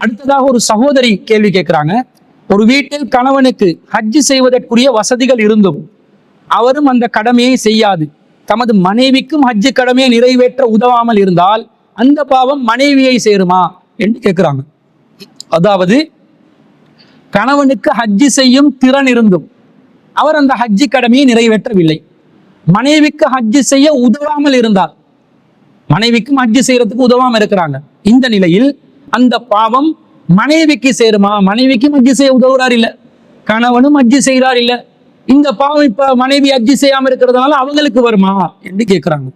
அடுத்ததாக ஒரு சகோதரி கேள்வி கேட்கிறாங்க. ஒரு வீட்டில் கணவனுக்கு ஹஜ் செய்வதற்குரிய வசதிகள் இருந்தும் அவரும் அந்த கடமையை செய்யாது தமது மனைவிக்கும் ஹஜ் கடமையை நிறைவேற்ற உதவாமல் இருந்தால் அந்த பாவம் மனைவியை சேருமா என்று கேட்கிறாங்க. அதாவது கணவனுக்கு ஹஜ் செய்யும் திறன் இருந்தும் அவர் அந்த ஹஜ் கடமையை நிறைவேற்றவில்லை, மனைவிக்கு ஹஜ் செய்ய உதவாமல் இருந்தால், மனைவிக்கும் ஹஜ் செய்யறதுக்கு உதவாம இருக்கிறாங்க, இந்த நிலையில் அந்த பாவம் மனைவிக்கு சேருமா? மனைவிக்கும் ஹஜ் செய்ய உதவுறார் இல்ல, கணவனும் ஹஜ் செய்கிறார் இல்ல, இந்த பாவம் இப்ப மனைவி ஹஜ் செய்யாம இருக்கிறதுனால அவங்களுக்கு வருமா என்று கேட்கிறாங்க.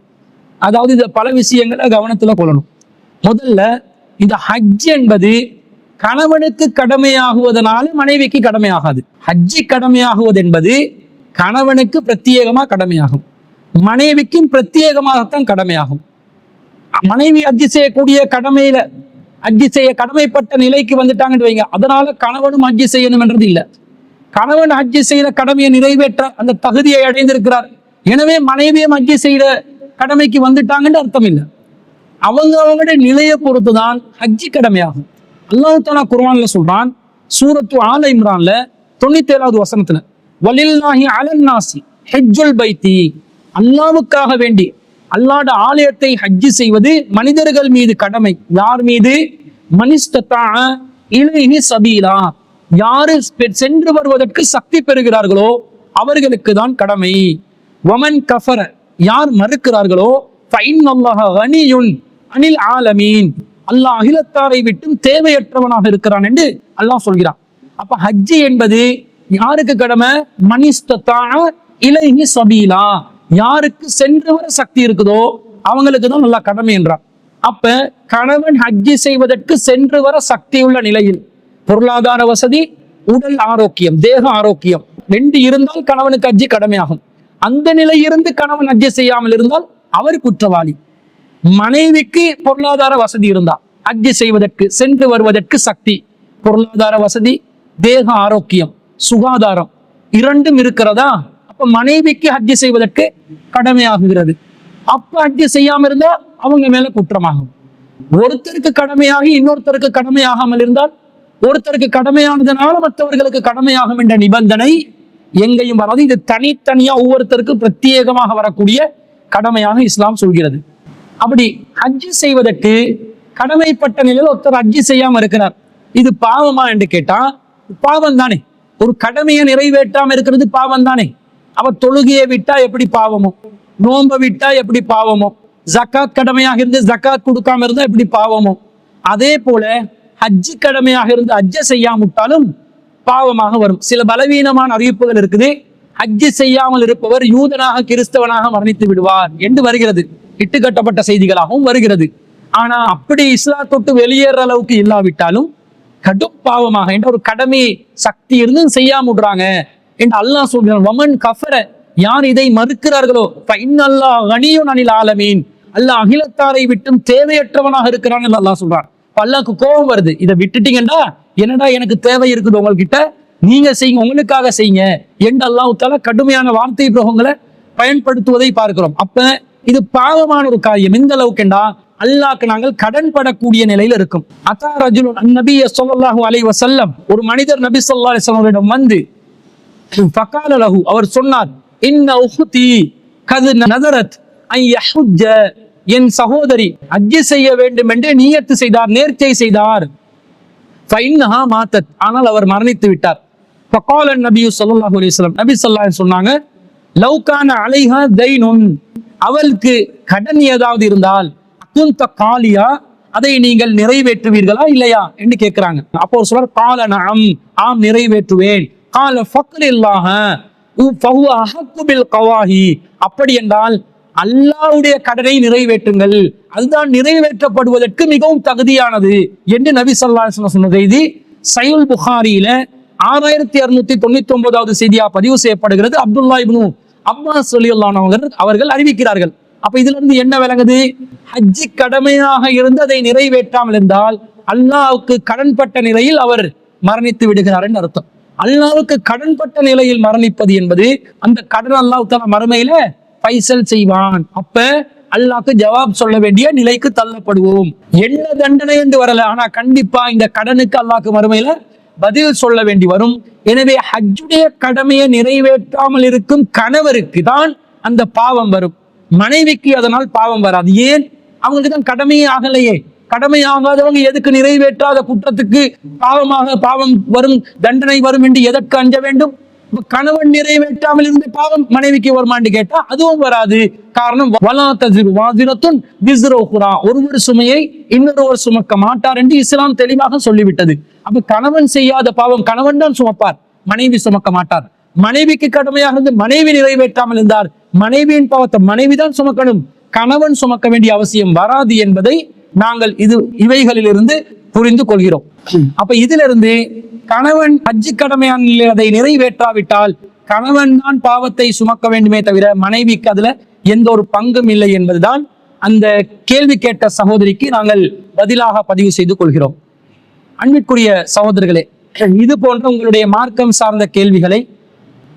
அதாவது இந்த பல விஷயங்களை கவனத்துல கொள்ளணும். முதல்ல இந்த ஹஜ் என்பது கணவனுக்கு கடமையாகுவதனால மனைவிக்கு கடமையாகாது. ஹஜ்ஜி கடமையாகுவது என்பது கணவனுக்கு பிரத்யேகமா கடமையாகும், மனைவிக்கும் பிரத்யேகமாகத்தான் கடமையாகும். மனைவி ஹஜ் செய்யக்கூடிய கடமையில ஹஜ் செய்ய கடமைப்பட்ட நிலைக்கு வந்துட்டாங்கன்னு வைங்க, அதனால கணவனும் ஹஜ் செய்யணும் என்றது இல்லை. கணவன் ஹஜ் செய்யற கடமையை நிறைவேற்ற அந்த தகுதியை அடைந்திருக்கிறார், எனவே மனைவியும் ஹஜ் செய்யற கடமைக்கு வந்துட்டாங்கன்னு அர்த்தம் இல்லை. அவங்களுடைய நிலையை பொறுத்துதான் ஹஜ்ஜி கடமையாகும். அல்லாஹ் தஆலா குர்ஆன்ல சொல்றான், சூரத்து ஆல இம்ரான்ல 97வது வசனத்துல, வலில்லாஹி அலன் நாசி ஹஜ்ஜுல் பைத்தி, அல்லாஹ்வுக்காக வேண்டி அல்லாஹ்வுடைய ஆலயத்தை ஹஜ் செய்வது மனிதர்கள் மீது கடமை. யார் மீது? மனிஸ்ததா இலைஹி சபீலா, யாரு சென்று வருவதற்கு சக்தி பெறுகிறார்களோ அவர்களுக்கு தான் கடமை. வமன் கஃபர, யார் மறுக்கிறார்களோ ஃபஇன்னல்லாஹ கனியுன் அனில் ஆலமீன், அல்லாஹ் அகிலத்தாரை விட்டும் தேவையற்றவனாக இருக்கிறான் என்று அல்லாஹ் சொல்கிறான். அப்ப ஹஜ் என்பது யாருக்கு கடமை? மனிஸ்ததா இலைஹி சபீலா, யாருக்கு சென்று வர சக்தி இருக்குதோ அவங்களுக்கு தான் நல்லா கடமை என்றார். அப்ப கணவன் ஹஜ் செய்வதற்கு சென்று வர சக்தி உள்ள நிலையில் பொருளாதார வசதி, உடல் ஆரோக்கியம், தேக ஆரோக்கியம் ரெண்டு இருந்தால் கணவனுக்கு ஹஜ் கடமையாகும். அந்த நிலையிலிருந்து கணவன் ஹஜ் செய்யாமல் இருந்தால் அவர் குற்றவாளி. மனைவிக்கு பொருளாதார வசதி இருந்தா ஹஜ் செய்வதற்கு சென்று வருவதற்கு சக்தி, பொருளாதார வசதி, தேக ஆரோக்கியம், சுகாதாரம் இரண்டும் இருக்கிறதா, அப்ப மனைவிக்கு ஹஜ் செய்வதற்கு கடமையாகுகிறது. அப்ப ஹஜ் செய்யாம இருந்தா அவங்க மேல குற்றமாகும். ஒருத்தருக்கு கடமையாகி இன்னொருத்தருக்கு கடமையாகாமல் இருந்தால், ஒருத்தருக்கு கடமையானதுனால மற்றவர்களுக்கு கடமையாகும் என்ற நிபந்தனை எங்கேயும் வராது. இது தனித்தனியா ஒவ்வொருத்தருக்கும் பிரத்யேகமாக வரக்கூடிய கடமையாக இஸ்லாம் சொல்கிறது. அப்படி ஹஜ் செய்வதற்கு கடமைப்பட்ட நிலையில் ஒருத்தர் ஹஜ் செய்யாம இருக்கிறார், இது பாவமா என்று கேட்டா பாவம் தானே. ஒரு கடமையை நிறைவேற்றாம இருக்கிறது பாவம் தானே. அவ தொழுகையை விட்டா எப்படி பாவமோ, நோன்பை விட்டா எப்படி பாவமோ, ஜக்காத் கடமையாக இருந்து ஜக்காத் கொடுக்காம இருந்தா எப்படி பாவமோ, அதே போல ஹஜ் கடமையாக இருந்து ஹஜ்ஜை செய்யாமட்டாலும் பாவமாக வரும். சில பலவீனமான அறிவிப்புகள் இருக்குது, ஹஜ் செய்யாமல் இருப்பவர் யூதனாக கிறிஸ்தவனாக மரணித்து விடுவார் என்று வருகிறது, இட்டுக்கட்டப்பட்ட செய்திகளாகவும் வருகிறது. ஆனா அப்படி இஸ்லாத்தொட்டு வெளியேற அளவுக்கு இல்லாவிட்டாலும் கடும் பாவமாக என்ற ஒரு கடமை சக்தி இருந்து செய்யாம விடுறாங்க என்று அல்லாஹ் சொல்கிறான். வமன் கஃபர, யார் இதை மறுக்கிறார்களோ ஃபஇன்னல்லாஹ கனியுன் அனில் ஆலமீன், அல்லாஹ் அகிலத்தாரை விட்டும் தேவையற்றவனாக இருக்கிறான் என்று அல்லாஹ் சொல்றான். அல்லாஹ்க்கு கோபம் வருது, இதை விட்டுட்டீங்கடா, என்னடா எனக்கு தேவை இருக்குது உங்கள்கிட்ட, நீங்க செய்யுங்க, உங்களுக்காக செய்யுங்க என்று அல்லாஹ் தஆலா கடுமையான வார்த்தை பிரயோகங்களை பயன்படுத்துவதை பார்க்கிறோம். அப்ப இது பாவமான ஒரு காரியம். எந்த அளவுக்குண்டா அல்லாஹ்க்கு நாங்கள் கடன் படக்கூடிய நிலையில இருக்கும். அத்தா ரஜுலுன் அந்நபிய ஸல்லல்லாஹு அலைஹி வஸல்லம், ஒரு மனிதர் நபி ஸல்லல்லாஹு அலைஹி வஸல்லம் வந்து ஃபகால லஹு, அவர் சொன்னார், இன்ன உஹ்தி கத் நதரத் அன் யஹுஜ்ஜ, என் சகோதரி ஹஜ் செய்ய வேண்டும் என்று நியத்து செய்தார், நேர்ச்சை செய்தார். ஃபஇன்னஹா மாத்தத், ஆனால் அவர் மரணித்து விட்டார். ஃபகால நபி ஸல்லல்லாஹு அலைஹி வஸல்லம், நபி ஸல்லல்லாஹு அலைஹி வஸல்லம் சொன்னாங்க, லவ் கான அலைஹா தைனுன், அவளுக்கு கடன் ஏதாவது இருந்தால் குந்த காலியா, அதை நீங்கள் நிறைவேற்றுவீர்களா இல்லையா என்று கேட்கிறாங்க. அப்போ சொல்றார், கால நஅம், ஆம் நிறைவேற்றுவேன். கால ஃபக்ரில்லாஹ ஃபஹுவ அஹக்கு பில் கவாஹி, அப்படி என்றால் அல்லாஹ்வுடைய கடனை நிறைவேற்றுங்கள், அதுதான் நிறைவேற்றப்படுவதற்கு மிகவும் தகுதியானது என்று நபி ஸல்லல்லாஹு அலைஹி வஸல்லம் சொன்ன செய்தி சஹீஹுல் புகாரியில 6699வது செய்தியா பதிவு செய்யப்படுகிறது. அப்துல்லா இப்னு அப்பாஸ் ரலியல்லாஹு அன்ஹு அவர்கள் அறிவிக்கிறார்கள். அப்ப இதுல இருந்து என்ன விளங்குது? ஹஜ் கடமையாக இருந்து அதை நிறைவேற்றாமல் இருந்தால் அல்லாஹ்வுக்கு கடன்பட்ட நிலையில் அவர் மரணித்து விடுகிறார் என்று அர்த்தம். அல்லாஹ்வுக்கு கடன்பட்ட நிலையில் மரணிப்பது என்பது அந்த கடன் அல்லாஹ் தஆலா மறுமையில பைசல் செய்வான். அப்ப அல்லாஹ்க்கு ஜவாப் சொல்ல வேண்டிய நிலைக்கு தள்ளப்படுவோம். என்ன தண்டனை என்று வரல, ஆனா கண்டிப்பா இந்த கடனுக்கு அல்லாஹ்க்கு மறுமையில பதில் சொல்ல வேண்டி வரும். எனவே ஹஜ்ஜுடைய கடமையை நிறைவேற்றாமல் இருக்கும் கணவருக்கு தான் அந்த பாவம் வரும், மனைவிக்கு அதனால் பாவம் வராது. ஏன்? அவங்களுக்கு தான் கடமையே ஆகலையே. கடமை ஆகாதவங்க எதுக்கு நிறைவேற்றாத குற்றத்துக்கு பாவம் வரும், தண்டனை வரும் என்று எதற்கு அஞ்ச வேண்டும்? கணவன் நிறைவேற்றாமல் இருந்த பாவம் மனைவிக்கு வருமான்னு கேட்டா அதுவும் வராது. காரணம் வலா தஸிரு வாஸிரத்துன் விஸ்ர உக்ரா, ஒருவர் சுமையை இன்னொருவர் சுமக்க மாட்டார் என்று இஸ்லாம் தெளிவாக சொல்லிவிட்டது. அப்ப கணவன் செய்யாத பாவம் கணவன் தான் சுமப்பார், மனைவி சுமக்க மாட்டார். மனைவிக்கு கடமையாக இருந்து மனைவி நிறைவேற்றாமல் இருந்தார், மனைவியின் பாவத்தை மனைவிதான் சுமக்கணும், கணவன் சுமக்க வேண்டிய அவசியம் வராது என்பதை நாங்கள் இவைகளிலிருந்து புரிந்து கொள்கிறோம். அப்ப இதிலிருந்து கணவன் ஹஜ்ஜு கடமையான அதை நிறைவேற்றாவிட்டால் கணவன் தான் பாவத்தை சுமக்க வேண்டுமே தவிர மனைவிக்கு அதுல எந்த ஒரு பங்கும் இல்லை என்பதுதான் அந்த கேள்வி கேட்ட சகோதரிக்கு நாங்கள் பதிலாக பதிவு செய்து கொள்கிறோம். அன்பிற்குரிய சகோதரர்களே, இது போன்ற உங்களுடைய மார்க்கம் சார்ந்த கேள்விகளை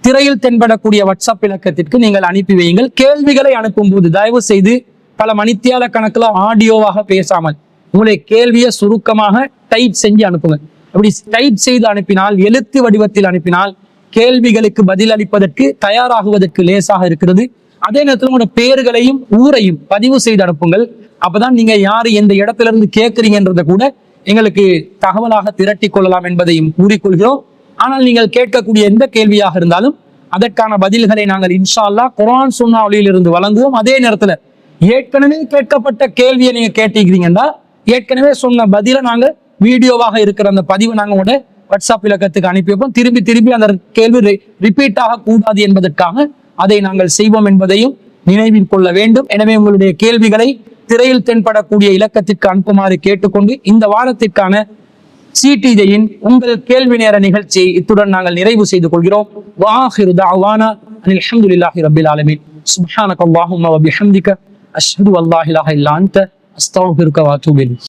திரையில் தென்படக்கூடிய வாட்ஸ்அப் இலக்கத்திற்கு நீங்கள் அனுப்பி வையுங்கள். கேள்விகளை அனுப்பும் போது தயவு செய்து பல மணித்தியால கணக்குல ஆடியோவாக பேசாமல் உங்களுடைய கேள்வியை சுருக்கமாக டைப் செஞ்சு அனுப்புங்க. அப்படி டைப் செய்து அனுப்பினால், எழுத்து வடிவத்தில் அனுப்பினால் கேள்விகளுக்கு பதில் அளிப்பதற்கு தயாராகுவதற்கு லேசாக இருக்கிறது. அதே நேரத்தில் உங்களோட பேர்களையும் ஊரையும் பதிவு செய்து அனுப்புங்கள். அப்பதான் நீங்க யாரு எந்த இடத்துல இருந்து கேட்கிறீங்கன்றதை கூட எங்களுக்கு தகவலாக திரட்டி கொள்ளலாம் என்பதையும் கூறிக்கொள்கிறோம். ஆனால் நீங்கள் கேட்கக்கூடிய எந்த கேள்வியாக இருந்தாலும் அதற்கான பதில்களை நாங்கள் இன்ஷா அல்லாஹ் குர்ஆன் சுன்னா வழியிலிருந்து வழங்குவோம். அதே நேரத்துல ஏற்கனவே கேட்கப்பட்ட கேள்வியை நீங்க கேட்டிருக்கிறீங்கன்னா ஏற்கனவே சொன்ன பதில நாங்க வீடியோவாக இருக்கிற அந்த பதிவை நாங்க உங்களோட வாட்ஸ்அப் இலக்கத்துக்கு அனுப்பி வைப்போம். திரும்பி அந்த கேள்வி ரிப்பீட் ஆக கூடாது என்பதற்காக அதை நாங்கள் செய்வோம் என்பதையும் நினைவில் கொள்ள வேண்டும். எனவே உங்களுடைய கேள்விகளை திரையில் தென்படக்கூடிய இலக்கத்திற்கு அனுப்புமாறு கேட்டுக்கொண்டு இந்த வாரத்திற்கான சிடிஜையின் உங்கள் கேள்வி நேர நிகழ்ச்சியை இத்துடன் நாங்கள் நிறைவு செய்து கொள்கிறோம். வாஹிரு தஅவானா அனில் ஹம்துலில்லாஹி ரப்பில் ஆலமீன். சுப்ஹானக அல்லாஹும்ம வ பிஹம்திக அஷ்ஹது அல்லா இலாஹா இல்லா அன்த அஸ்தக்ஃபிருக வ அத்தூபு இலைக்.